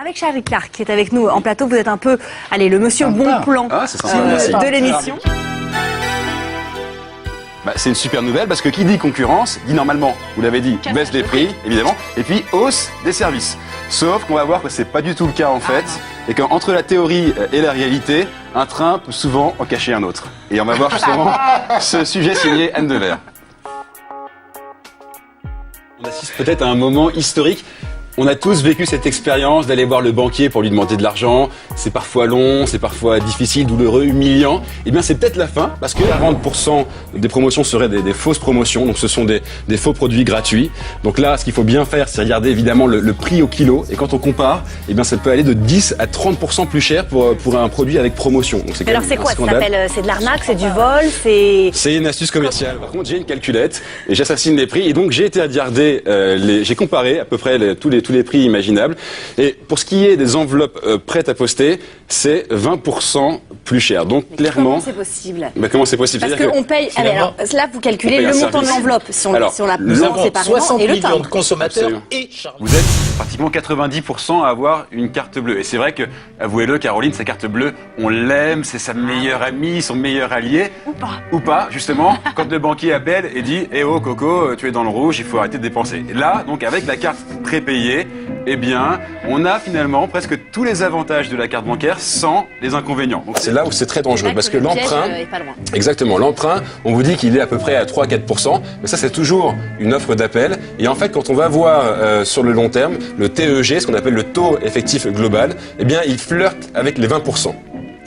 Avec Charlie Clark qui est avec nous en plateau, vous êtes un peu, allez, le monsieur bon plan de l'émission. C'est une super nouvelle parce que qui dit concurrence dit normalement, vous l'avez dit, baisse des prix évidemment, et puis hausse des services. Sauf qu'on va voir que c'est pas du tout le cas en fait, et qu'entre la théorie et la réalité, un train peut souvent en cacher un autre. Et on va voir justement ce sujet signé Anne Devers. On assiste peut-être à un moment historique. On a tous vécu cette expérience d'aller voir le banquier pour lui demander de l'argent. C'est parfois long, c'est parfois difficile, douloureux, humiliant. Eh bien, c'est peut-être la fin, parce que 40% des promotions seraient des fausses promotions. Donc, ce sont des faux produits gratuits. Donc là, ce qu'il faut bien faire, c'est regarder évidemment le prix au kilo. Et quand on compare, eh bien, ça peut aller de 10 à 30% plus cher pour un produit avec promotion. Donc, c'est alors, c'est quoi? Ça s'appelle, c'est de l'arnaque, c'est du vol, c'est une astuce commerciale. Par contre, j'ai une calculette et j'assassine les prix. Et donc, j'ai été regarder j'ai comparé à peu près tous les prix imaginables. Et pour ce qui est des enveloppes prêtes à poster, c'est 20% plus cher. Donc clairement... Comment c'est possible? Comment c'est possible? Parce qu'on paye... alors, là, vous calculez le montant de l'enveloppe. Si on la prend séparément 60 et le millions timbre. de consommateurs et Charlie. Vous êtes pratiquement 90% à avoir une carte bleue. Et c'est vrai que, avouez-le, Caroline, sa carte bleue, on l'aime, c'est sa meilleure amie, son meilleur allié. Ou pas, justement, quand le banquier appelle et dit « Eh oh, Coco, tu es dans le rouge, il faut arrêter de dépenser. » Et là, donc avec la carte prépayée, eh bien, on a finalement presque tous les avantages de la carte bancaire sans les inconvénients. Donc c'est là où c'est très dangereux, parce que l'emprunt, exactement, l'emprunt, on vous dit qu'il est à peu près à 3-4%, mais ça c'est toujours une offre d'appel. Et en fait, quand on va voir sur le long terme, le TEG, ce qu'on appelle le taux effectif global, eh bien, il flirte avec les 20%.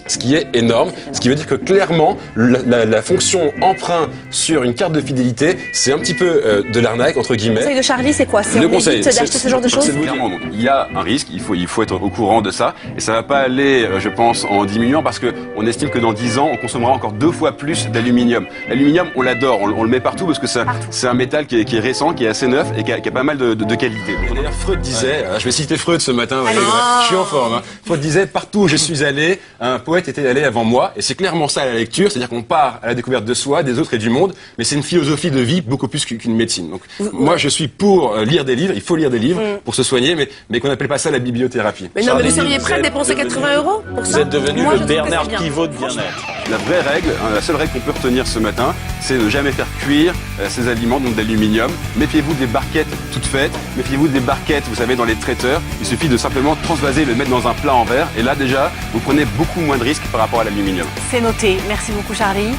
Ce qui est énorme, ce qui veut dire que clairement, la fonction emprunt sur une carte de fidélité, c'est un petit peu de l'arnaque, entre guillemets. Le conseil de Charlie, c'est quoi? C'est on évite d'acheter ce genre de choses? Clairement, donc, il y a un risque, il faut être au courant de ça, et ça va pas aller, je pense, en diminuant, parce que on estime que dans 10 ans, on consommera encore 2 fois plus d'aluminium. L'aluminium, on l'adore, on le met partout, parce que c'est un métal qui est récent, qui est assez neuf, et qui a pas mal de qualité. D'ailleurs, Freud disait, je vais citer Freud ce matin, je suis en forme, Freud disait, partout où je suis allé, un poète était allé avant moi, et c'est clairement ça la lecture, c'est-à-dire qu'on part à la découverte de soi, des autres et du monde, mais c'est une philosophie de vie beaucoup plus qu'une médecine. Donc moi je suis pour lire des livres, il faut lire des livres pour se soigner, mais qu'on n'appelle pas ça la bibliothérapie. Mais non, mais vous seriez prêt à dépenser 80 € pour ça? Vous êtes devenu le Bernard Pivot de bien-être. La vraie règle, la seule règle qu'on peut retenir ce matin, c'est de ne jamais faire cuire ces aliments, donc d'aluminium. Méfiez-vous des barquettes toutes faites, méfiez-vous des barquettes, vous savez, dans les traiteurs. Il suffit de simplement transvaser, le mettre dans un plat en verre, et là déjà, vous prenez beaucoup moins de risques par rapport à l'aluminium. C'est noté. Merci beaucoup, Charlie.